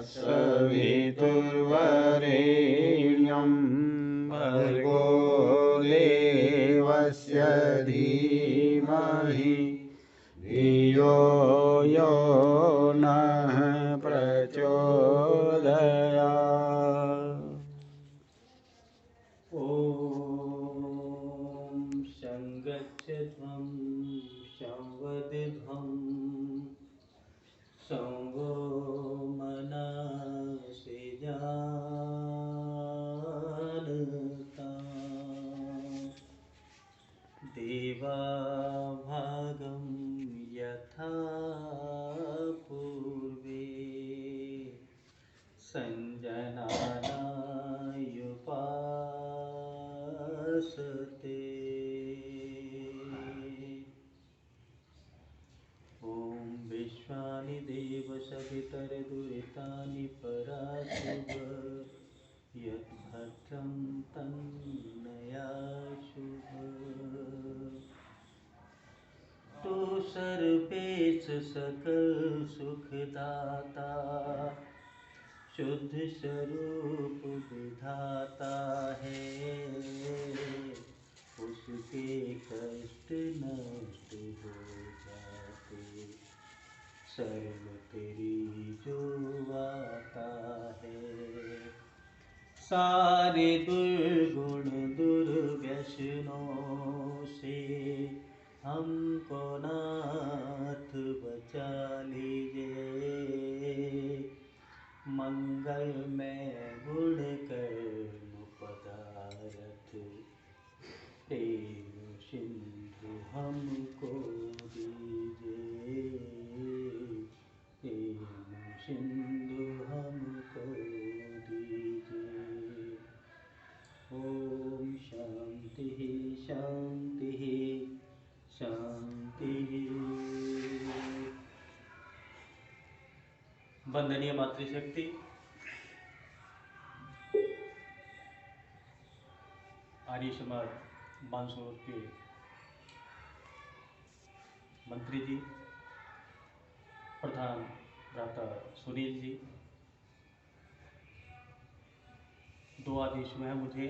तत्सवितुर्वरेण्यं भर्गो देवस्य धीमहि धियो यो नः प्रचोदयात्। ॐ संगच्छध्वं संवदध्वं संवो मनसि जानता देवाभागं यथा पूर्वे संजनानायुपासते। ॐ विश्वानि देव सवितरदुरितानि पराशुभ यद्भद्रं तन्नयाशुभ। तो सर्वेश सकल सुखदाता शुद्ध स्वरूप विधाता है, उसके कष्ट नष्ट हो जाते शरण तेरी जो आता है। सारे दुर्गुण दुर्व्यसनों से हमको नाथ बचा लीजिए, मंगल में गुण कर्म पदार्थ प्रेम सिंधु हमको दीजिए, प्रेम सिंधु हमको दीजिए। ओम शांति शांति शांति। वंदनीय मातृशक्ति, आर्य समाज मानसरोवर के मंत्री जी, प्रधान भ्राता सुनील जी, दो आदेश में है मुझे,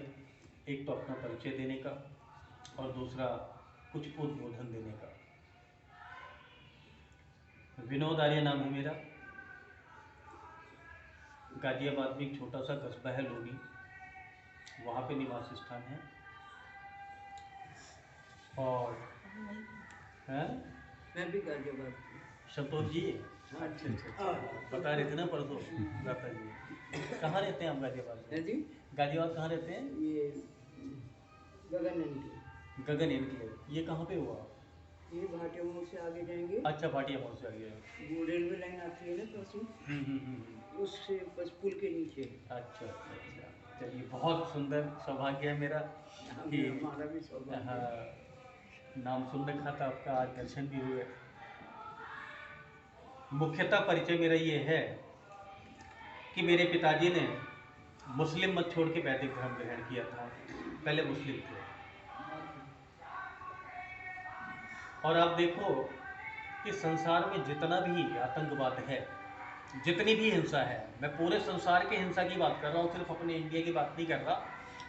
एक तो अपना परिचय देने का और दूसरा कुछ उद्बोधन देने का। विनोद आर्य नाम है मेरा, गाजियाबाद में एक छोटा सा कस्बा है लोनी, वहाँ पे निवास स्थान है। और हैं? मैं भी गाजियाबाद। संतोष जी, अच्छा, बता रहे थे ना परसों भ्राता जी। कहाँ रहते हैं आप गाजियाबाद में? जी, गाजियाबाद कहाँ रहते हैं? ये गगन एनक्लेव। गगन एनक्लेव, ये कहाँ पे हुआ? ये भाटिया मोड़ से आगे जाएंगे। अच्छा, भाटिया मोड़ से आगे। वो रेलवे लाइन आती है ना क्रॉसिंग, उससे बस पुल के नीचे। अच्छा अच्छा अच्छा, चलिए बहुत सुंदर, सौभाग्य है मेरा कि हमारा भी सौभाग्य। हाँ, नाम सुन रखा था आपका, आज दर्शन भी हुए। मुख्यतः परिचय मेरा ये है कि मेरे पिताजी ने मुस्लिम मत छोड़ के वैदिक धर्म ग्रहण किया था, पहले मुस्लिम थे। और आप देखो कि संसार में जितना भी आतंकवाद है, जितनी भी हिंसा है, मैं पूरे संसार की हिंसा की बात कर रहा हूँ, सिर्फ अपने इंडिया की बात नहीं कर रहा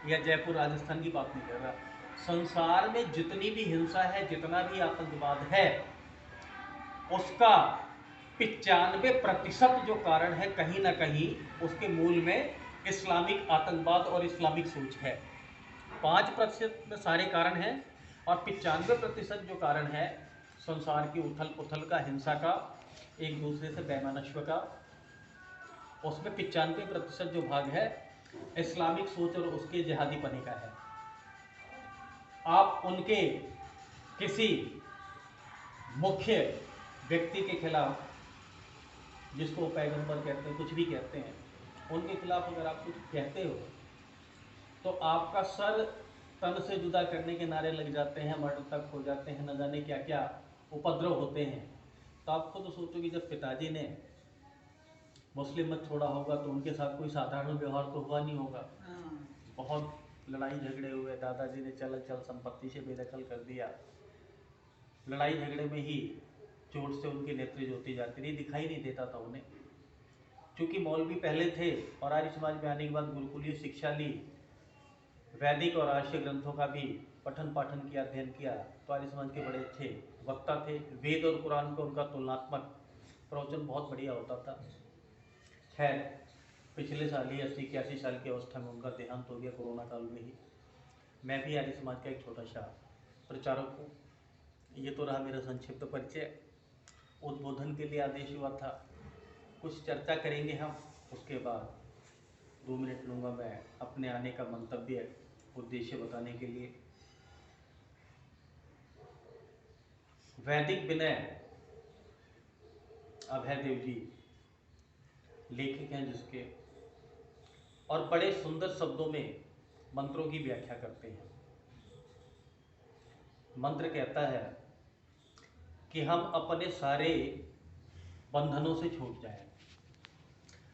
या जयपुर राजस्थान की बात नहीं कर रहा। संसार में जितनी भी हिंसा है, जितना भी आतंकवाद है, उसका 95% जो कारण है, कहीं ना कहीं उसके मूल में इस्लामिक आतंकवाद और इस्लामिक सोच है। 5% में सारे कारण हैं और 95% जो कारण है संसार की उथल पुथल का, हिंसा का, एक दूसरे से बेमानस्व का, उसमें 95% जो भाग है इस्लामिक सोच और उसके जिहादी पने का है। आप उनके किसी मुख्य व्यक्ति के खिलाफ, जिसको पैगंबर कहते हैं, कुछ भी कहते हैं, उनके खिलाफ अगर आप कुछ कहते हो तो आपका सर तन से जुदा करने के नारे लग जाते हैं, मर्डर तक हो जाते हैं, न जाने क्या क्या उपद्रव होते हैं। तो आप खुद सोचो कि जब पिताजी ने मुस्लिम मत छोड़ा होगा तो उनके साथ कोई साधारण व्यवहार तो हुआ नहीं होगा। बहुत लड़ाई झगड़े हुए, दादाजी ने चल संपत्ति से बेदखल कर दिया। लड़ाई झगड़े में ही चोट से उनकी नेत्र ज्योति जाती रही, दिखाई नहीं देता था उन्हें। चूँकि मौलवी पहले थे और आर्य समाज में आने के बाद गुरुकुलीय शिक्षा ली, वैदिक और आर्य ग्रंथों का भी पठन पाठन किया, अध्ययन किया, तो आर्य समाज के बड़े अच्छे वक्ता थे। वेद और कुरान पे उनका तुलनात्मक प्रवचन बहुत बढ़िया होता था। खैर पिछले साल ही 80-81 साल की अवस्था में उनका देहांत हो गया, कोरोना काल में ही। मैं भी आर्य समाज का एक छोटा सा प्रचारक हूँ। ये तो रहा मेरा संक्षिप्त परिचय। उद्बोधन के लिए आदेश हुआ था, कुछ चर्चा करेंगे हम, उसके बाद 2 मिनट लूँगा मैं अपने आने का मंतव्य उद्देश्य बताने के लिए। वैदिक विनय अभयदेव जी लेखक हैं जिसके, और बड़े सुंदर शब्दों में मंत्रों की व्याख्या करते हैं। मंत्र कहता है कि हम अपने सारे बंधनों से छूट जाएं।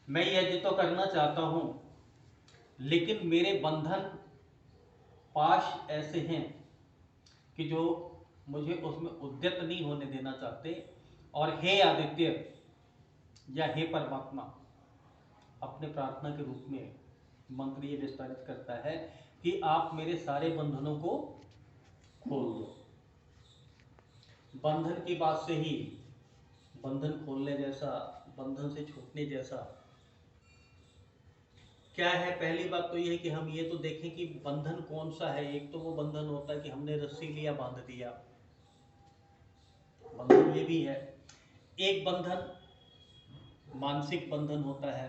मैं यज्ञ तो करना चाहता हूं, लेकिन मेरे बंधन पाश ऐसे हैं कि जो मुझे उसमें उद्यत नहीं होने देना चाहते। और हे आदित्य या हे परमात्मा, अपने प्रार्थना के रूप में मंत्र ये विस्तारित करता है कि आप मेरे सारे बंधनों को खोल दो। बंधन की बात से ही बंधन खोलने जैसा, बंधन से छूटने जैसा क्या है? पहली बात तो ये है कि हम ये तो देखें कि बंधन कौन सा है। एक तो वो बंधन होता है कि हमने रस्सी लिया, बांध दिया, बंधन ये भी है। एक बंधन मानसिक बंधन होता है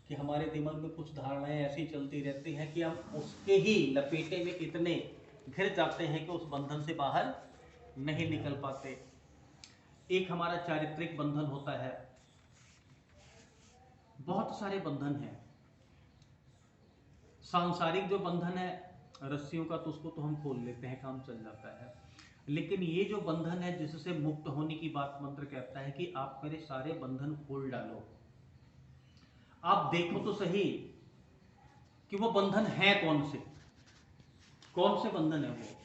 कि हमारे दिमाग में कुछ धारणाएं ऐसी चलती रहती हैं कि हम उसके ही लपेटे में इतने घिर जाते हैं कि उस बंधन से बाहर नहीं निकल पाते। एक हमारा चारित्रिक बंधन होता है। बहुत सारे बंधन हैं। सांसारिक जो बंधन है रस्सियों का, तो उसको तो हम खोल लेते हैं, काम चल जाता है। लेकिन ये जो बंधन है जिससे मुक्त होने की बात मंत्र कहता है कि आप मेरे सारे बंधन खोल डालो। आप देखो तो सही कि वो बंधन है कौन से, कौन से बंधन है वो।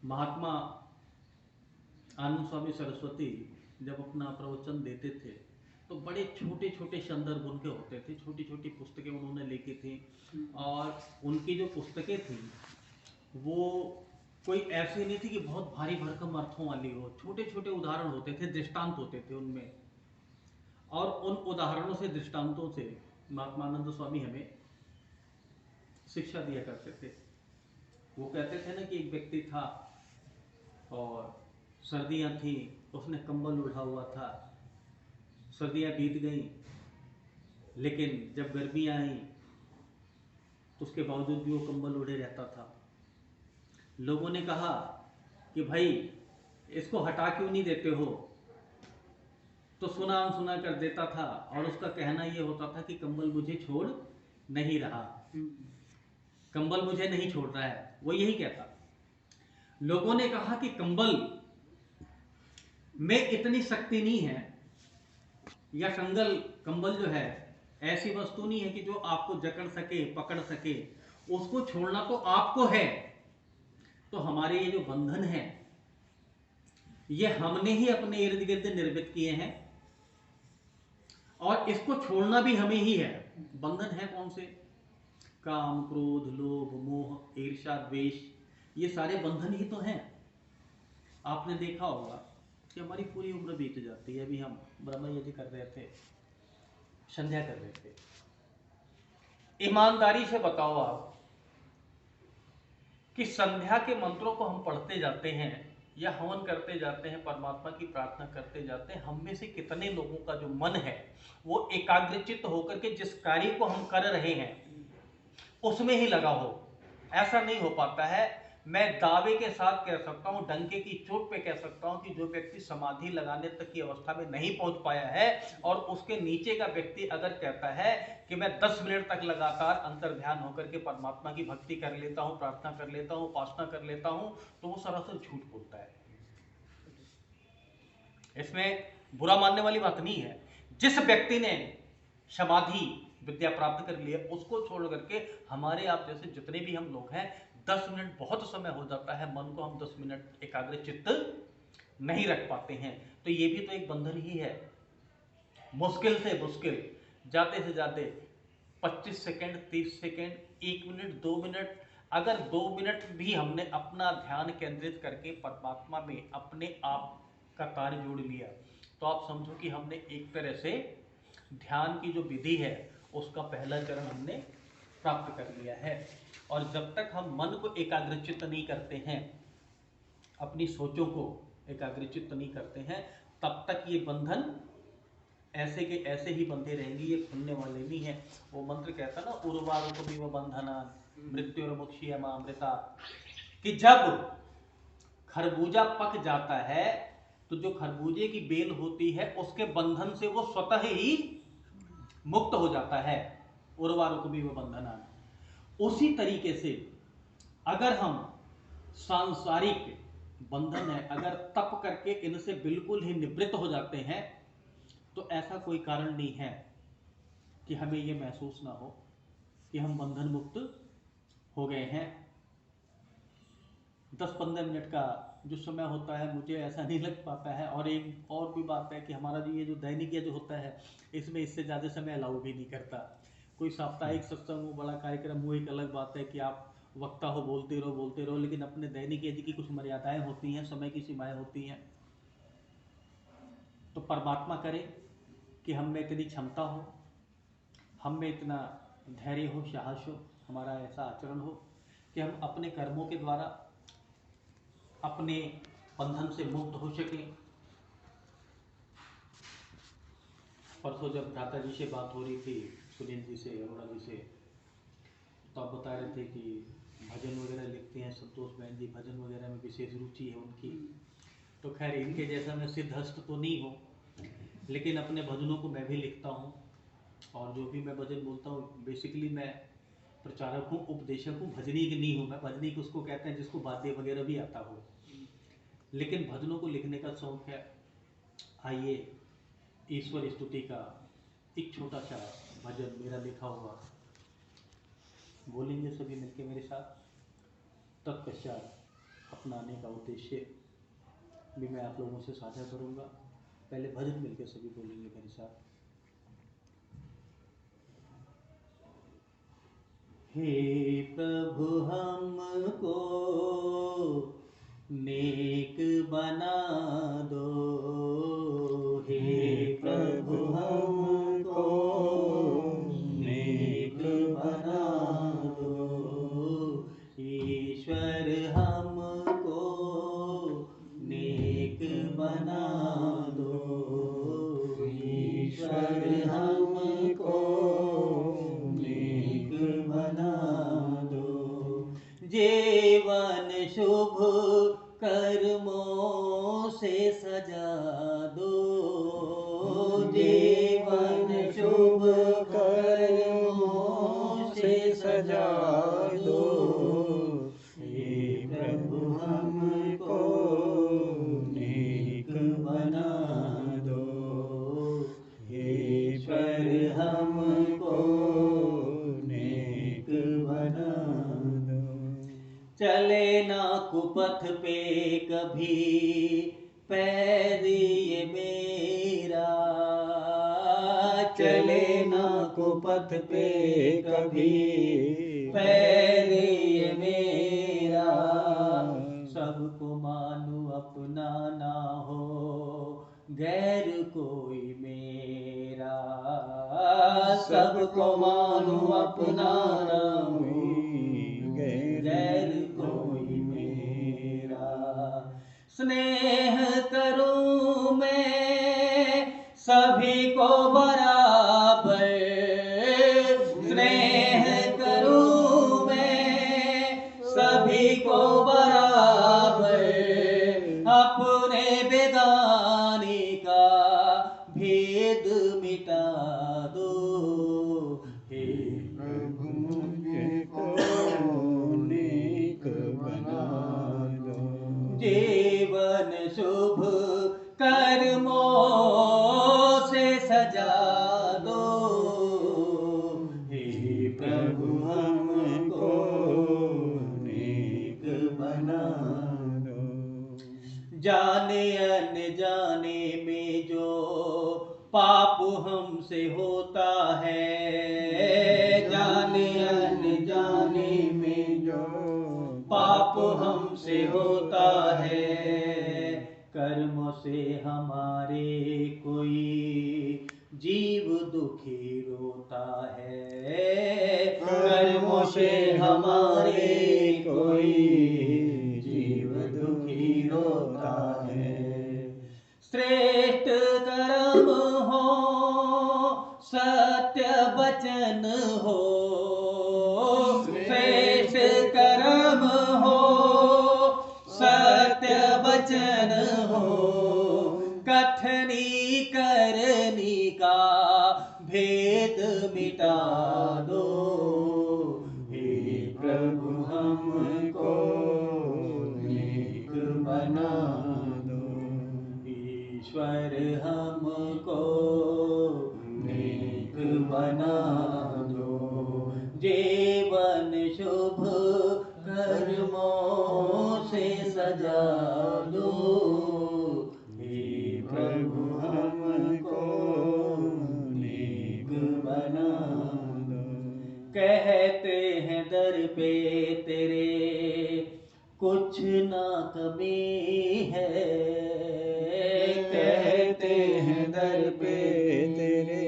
महात्मा आनंद स्वामी सरस्वती जब अपना प्रवचन देते थे तो बड़े छोटे छोटे संदर्भ उनके होते थे, छोटी छोटी पुस्तकें उन्होंने लिखी थी। और उनकी जो पुस्तकें थी वो कोई ऐसी नहीं थी कि बहुत भारी भरकम अर्थों वाली हो। छोटे छोटे उदाहरण होते थे, दृष्टांत होते थे उनमें। और उन उदाहरणों से, दृष्टांतों से महात्मा आनंद स्वामी हमें शिक्षा दिया करते थे। वो कहते थे ना कि एक व्यक्ति था और सर्दियां थी, उसने कंबल ओढ़ा हुआ था। सर्दियां बीत गईं, लेकिन जब गर्मियां आई तो उसके बावजूद भी वो कंबल ओढ़े रहता था। लोगों ने कहा कि भाई इसको हटा क्यों नहीं देते हो, तो सुना अनसुना कर देता था। और उसका कहना ये होता था कि कंबल मुझे छोड़ नहीं रहा, कंबल मुझे नहीं छोड़ रहा है, वो यही कहता। लोगों ने कहा कि कंबल में इतनी शक्ति नहीं है, या कंबल जो है ऐसी वस्तु नहीं है कि जो आपको जकड़ सके, पकड़ सके, उसको छोड़ना तो आपको है। तो हमारे ये जो बंधन है ये हमने ही अपने इर्द गिर्द निर्मित किए हैं और इसको छोड़ना भी हमें ही है। बंधन है कौन से? काम, क्रोध, लोभ, मोह, ईर्ष्या, द्वेष, ये सारे बंधन ही तो हैं। आपने देखा होगा कि हमारी पूरी उम्र बीत जाती है। अभी हम ब्रह्म यज्ञ कर रहे थे, संध्या कर रहे थे। ईमानदारी से बताओ आप कि संध्या के मंत्रों को हम पढ़ते जाते हैं या हवन करते जाते हैं, परमात्मा की प्रार्थना करते जाते हैं, हम में से कितने लोगों का जो मन है वो एकाग्रचित्त होकर के जिस कार्य को हम कर रहे हैं उसमें ही लगा हो? ऐसा नहीं हो पाता है। मैं दावे के साथ कह सकता हूं, डंके की चोट पे कह सकता हूं कि जो व्यक्ति समाधि लगाने तक की अवस्था में नहीं पहुंच पाया है और उसके नीचे का व्यक्ति अगर कहता है कि मैं 10 मिनट तक लगातार अंतर ध्यान होकर के परमात्मा की भक्ति कर लेता हूं, प्रार्थना कर लेता हूं, उपासना कर लेता हूं, तो वो सरासर झूठ बोलता है। इसमें बुरा मानने वाली बात नहीं है। जिस व्यक्ति ने समाधि विद्या प्राप्त कर ली है उसको छोड़ करके हमारे आप जैसे जितने भी हम लोग हैं 10 मिनट बहुत समय हो जाता है, मन को हम 10 मिनट एकाग्र चित्त नहीं रख पाते हैं। तो ये भी तो एक बंधन ही है। मुश्किल से मुश्किल, जाते से जाते 25 सेकंड, 30 सेकंड, 1 मिनट, 2 मिनट, अगर 2 मिनट भी हमने अपना ध्यान केंद्रित करके परमात्मा में अपने आप का कार्य जोड़ लिया, तो आप समझो कि हमने एक तरह से ध्यान की जो विधि है उसका पहला चरण हमने प्राप्त कर लिया है। और जब तक हम मन को एकाग्रचित्त नहीं करते हैं, अपनी सोचों को एकाग्रचित्त नहीं करते हैं, तब तक ये बंधन ऐसे के ऐसे ही बंधे रहेंगे, ये खुलने वाले नहीं है। वो मंत्र कहता ना, उर्वारुकमिव बंधना मृत्युर्मुक्षीयमामृता, कि जब खरबूजा पक जाता है तो जो खरबूजे की बेल होती है उसके बंधन से वो स्वतः ही मुक्त हो जाता है, उर्वारुकमिव बंधना। उसी तरीके से अगर हम सांसारिक बंधन है, अगर तप करके इनसे बिल्कुल ही निवृत्त हो जाते हैं, तो ऐसा कोई कारण नहीं है कि हमें यह महसूस ना हो कि हम बंधन मुक्त हो गए हैं। 10-15 मिनट का जो समय होता है मुझे ऐसा नहीं लग पाता है। और एक और भी बात है कि हमारा जो ये जो दैनिक जो होता है, इसमें इससे ज़्यादा समय अलाउ भी नहीं करता। कोई साप्ताहिक सत्संग हो, बड़ा कार्यक्रम हो, एक अलग बात है कि आप वक्ता हो, बोलते रहो, लेकिन अपने दैनिक यज्ञ की कुछ मर्यादाएं होती हैं, समय की सीमाएं होती हैं। तो परमात्मा करे कि हम में इतनी क्षमता हो, हम में इतना धैर्य हो, साहस हो, हमारा ऐसा आचरण हो कि हम अपने कर्मों के द्वारा अपने बंधन से मुक्त हो सकें। परसों जब भ्राता जी से बात हो रही थी, सुनील जी से, अरोड़ा जी से, तो आप बता रहे थे कि भजन वगैरह लिखते हैं संतोष बहन जी, भजन वगैरह में विशेष रुचि है उनकी। तो खैर इनके जैसा मैं सिद्धहस्त तो नहीं हूँ, लेकिन अपने भजनों को मैं भी लिखता हूँ। और जो भी मैं भजन बोलता हूँ, बेसिकली मैं प्रचारक हूँ, उपदेशक हूँ, भजनीक नहीं हूँ। मैं भजनीक उसको कहते हैं जिसको वाद्य वगैरह भी आता हो, लेकिन भजनों को लिखने का शौक है। आइए ईश्वर स्तुति का एक छोटा सा भजन मेरा लिखा हुआ बोलेंगे सभी मिलके मेरे साथ। तत्पश्चात अपनाने का उद्देश्य भी मैं आप लोगों से साझा करूंगा। पहले भजन मिलके सभी बोलेंगे मेरे साथ। हे प्रभु हमको नेक बना दो, हे प्रभु हमको नेक बना दो, ईश्वर हमको नेक बना दो, ईश्वर हमको नेक बना दो, जीवन शुभ कर्मों से सजा दो, जीवन शुभ कर्मों से सजा दो, हे प्रभु हमको नेक बना दो, ईश्वर हमको नेक बना दो। चले ना कुपथ पे कभी पैर ये मेरा, चले ना कुपथ पे कभी पैर ये मेरा, सबको मानो अपना ना हो गैर कोई मेरा, सबको मानो अपना ना हो गैर कोई मेरा, स्नेह करूं मैं सभी को बराबर, स्नेह करूं मैं सभी को बराबर, अपने बेगाने का भेद मिटा दो, हे प्रभु मुझको नेक बना दो, जीवन शुभ कर्मों से सजा दो, हे प्रभु हमको नेक बना दो, जाने अनजाने में जो पाप हमसे होता है, जाने अनजाने में जो पाप हमसे होता है, कर्मों से हमारे कोई जीव दुखी रोता है, कर्मों से हमारे कोई जीव दुखी रोता है। श्रेष्ठ कर्म हो, सत्य वचन हो, श्रेष्ठ कर्म हो, सत्य वचन हो, कथनी करनी का भेद मिटा दो, हे प्रभु हमको नेक बना दो, ईश्वर हमको नेक बना दो, जीवन शुभ कर्मों से सजा दो, हे प्रभु हमको नेक बना दो। कहते हैं दर पे तेरे कुछ ना कमी है, कहते हैं दर पे तेरे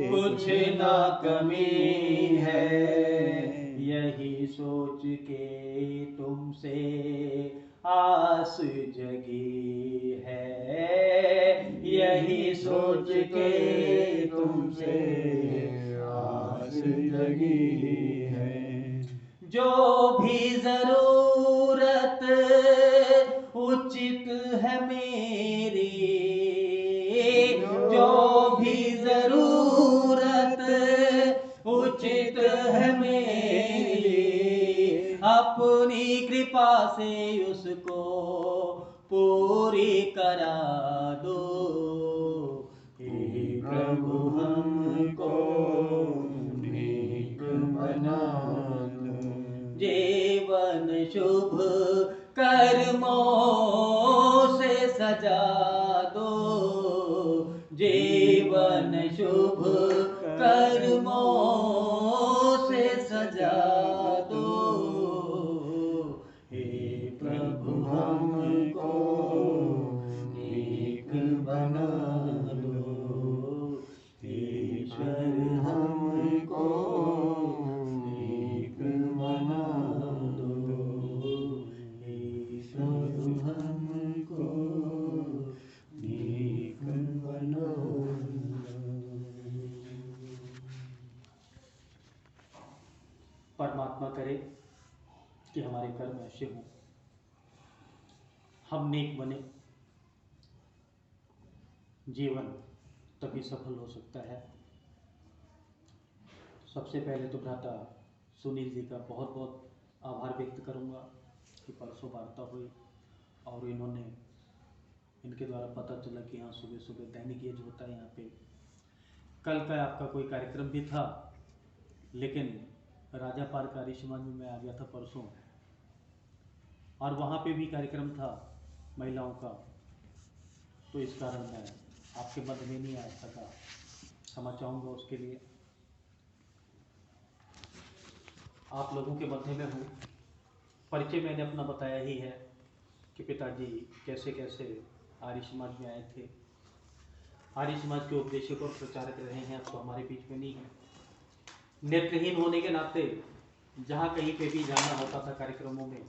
कुछ ना कमी है, यही सोच के तुमसे आस जगी है, यही सोच के तुमसे आस जगी है। जो भी जरूरत उचित है मेरी, जो भी जरूरत उचित है मेरी, अपनी कृपा से उसको पूरी करा दो, हे प्रभु हमको नेक बना दो, जीवन शुभ कर्मों से सजा दो, जीवन शुभ कर्मों से सजा दो, हे प्रभु हमको नेक बना दो, ईश्वर हमको नेक बना दो, ईश्वर हमको नेक बना दो। परमात्मा करे कि हमारे कर्म ऐसे हों, हम नेक बने, जीवन तभी सफल हो सकता है। सबसे पहले तो भ्राता सुनील जी का बहुत बहुत आभार व्यक्त करूंगा कि परसों वार्ता हुई और इन्होंने, इनके द्वारा पता चला कि यहाँ सुबह सुबह दैनिक यज्ञ होता है यहाँ पे। कल का आपका कोई कार्यक्रम भी था, लेकिन राजा पार्क आर्य समाज में मैं आ गया था परसों, और वहाँ पे भी कार्यक्रम था महिलाओं का, तो इस कारण मैं आपके मध्य में नहीं आ सका, क्षमा चाहूँगा उसके लिए। आप लोगों के मध्य में हूँ। परिचय मैंने अपना बताया ही है कि पिताजी कैसे कैसे आर्य समाज में आए थे, आर्य समाज के उपदेशक और प्रचारक रहे हैं, अब तो हमारे बीच में नहीं है। नेत्रहीन होने के नाते जहाँ कहीं पे भी जाना होता था कार्यक्रमों में,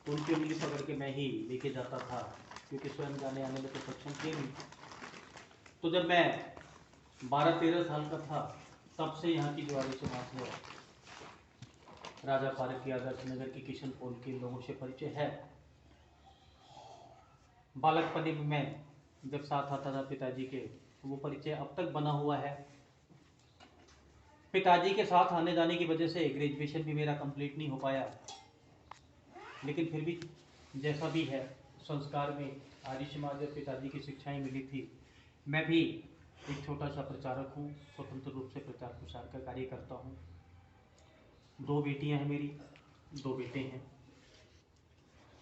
तो उनकी उंगली पकड़ के मैं ही लेके जाता था, क्योंकि स्वयं जाने आने में तो सक्षम थे नहीं। तो जब मैं 12-13 साल का था, तब से यहाँ की जो आर्य समाज है, राजा पार्क की, आदर्श नगर की, किशन पोल के लोगों से परिचय है। बालकपने में मैं जब साथ आता था पिताजी के, तो वो परिचय अब तक बना हुआ है। पिताजी के साथ आने जाने की वजह से ग्रेजुएशन भी मेरा कंप्लीट नहीं हो पाया, लेकिन फिर भी जैसा भी है संस्कार में आर्य समाज और पिताजी की शिक्षाएं मिली थी। मैं भी एक छोटा सा प्रचारक हूँ, स्वतंत्र रूप से प्रचार प्रसार का कार्य करता हूँ। 2 बेटियां हैं मेरी, 2 बेटे हैं।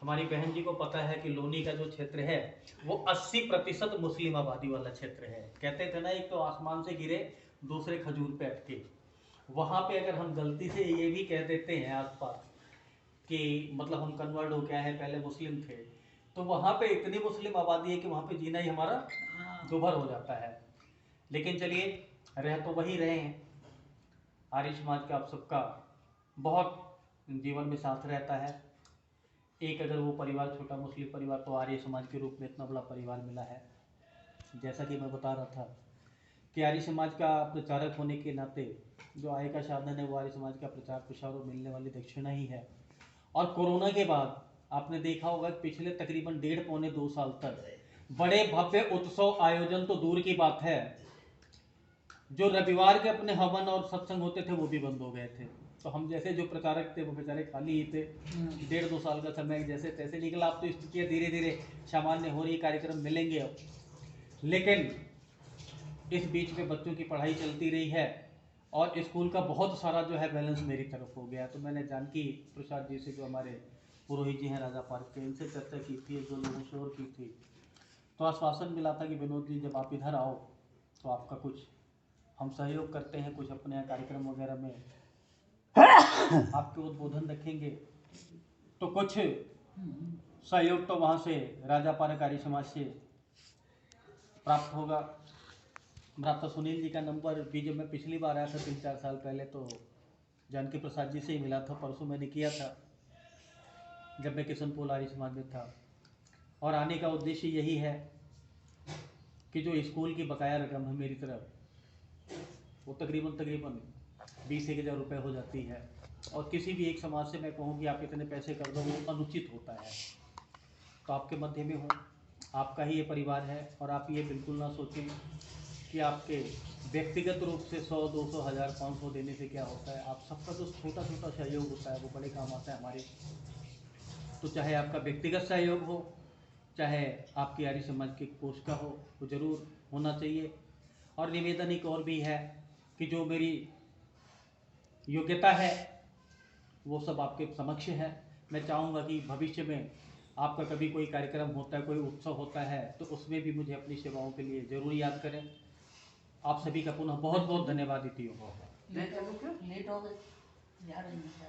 हमारी बहन जी को पता है कि लोनी का जो क्षेत्र है वो 80% मुस्लिम आबादी वाला क्षेत्र है। कहते थे ना, एक तो आसमान से गिरे दूसरे खजूर पे अटके। वहाँ पे अगर हम गलती से ये भी कह देते हैं आसपास कि मतलब हम कन्वर्ट हो गए हैं, पहले मुस्लिम थे, तो वहाँ पे इतनी मुस्लिम आबादी है कि वहाँ पे जीना ही हमारा दुभर हो जाता है। लेकिन चलिए, रह तो वही रहे हैं। आर्य समाज का आप सबका बहुत जीवन में साथ रहता है। एक अगर वो परिवार छोटा मुस्लिम परिवार, तो आर्य समाज के रूप में इतना बड़ा परिवार मिला है। जैसा कि मैं बता रहा था कि आर्य समाज का प्रचारक होने के नाते जो आय का साधन है वो आर्य समाज का प्रचार प्रसार और मिलने वाली दक्षिणा ही है। और कोरोना के बाद आपने देखा होगा कि पिछले तकरीबन 1.5-2 साल तक बड़े भव्य उत्सव आयोजन तो दूर की बात है, जो रविवार के अपने हवन और सत्संग होते थे वो भी बंद हो गए थे। तो हम जैसे जो प्रचारक थे वो बेचारे खाली ही थे। 1.5-2 साल का समय जैसे तैसे निकला। अब तो स्थितियाँ धीरे धीरे सामान्य हो रही, कार्यक्रम मिलेंगे अब। लेकिन इस बीच में बच्चों की पढ़ाई चलती रही है और स्कूल का बहुत सारा जो है बैलेंस मेरी तरफ हो गया। तो मैंने जानकी प्रसाद जी से, जो हमारे पुरोहित जी हैं राजा पार्क के, इनसे चर्चा की थी, जो लोगों से और की थी, तो आश्वासन मिला था कि विनोद जी जब आप इधर आओ तो आपका कुछ हम सहयोग करते हैं, कुछ अपने यहाँ कार्यक्रम वगैरह में आपके उद्बोधन रखेंगे, तो कुछ सहयोग तो वहाँ से राजा पार्क आर्य समाज से प्राप्त होगा। भ्राता सुनील जी का नंबर भी जब मैं पिछली बार आया था 3-4 साल पहले, तो जानकी प्रसाद जी से ही मिला था। परसों मैंने किया था जब मैं किशनपुर आर्य समाज में था। और आने का उद्देश्य यही है कि जो स्कूल की बकाया रकम है मेरी तरफ, वो तकरीबन 20-1 हज़ार रुपये हो जाती है। और किसी भी एक समाज से मैं कहूँ कि आप इतने पैसे कर दो, वो अनुचित होता है। तो आपके मध्य में हूँ, आपका ही ये परिवार है, और आप ये बिल्कुल ना सोचें कि आपके व्यक्तिगत रूप से 100, 200, 1000, 500 देने से क्या होता है। आप सबका जो छोटा छोटा सहयोग होता है वो बड़े काम आता है हमारे। तो चाहे आपका व्यक्तिगत सहयोग हो, चाहे आपकी आर्य समाज के कोष का हो, वो जरूर होना चाहिए। और निवेदन एक और भी है कि जो मेरी योग्यता है वो सब आपके समक्ष है। मैं चाहूँगा कि भविष्य में आपका कभी कोई कार्यक्रम होता है, कोई उत्सव होता है, तो उसमें भी मुझे अपनी सेवाओं के लिए जरूर याद करें। आप सभी का पुनः बहुत बहुत धन्यवाद। लेट हो गए, जा रही है।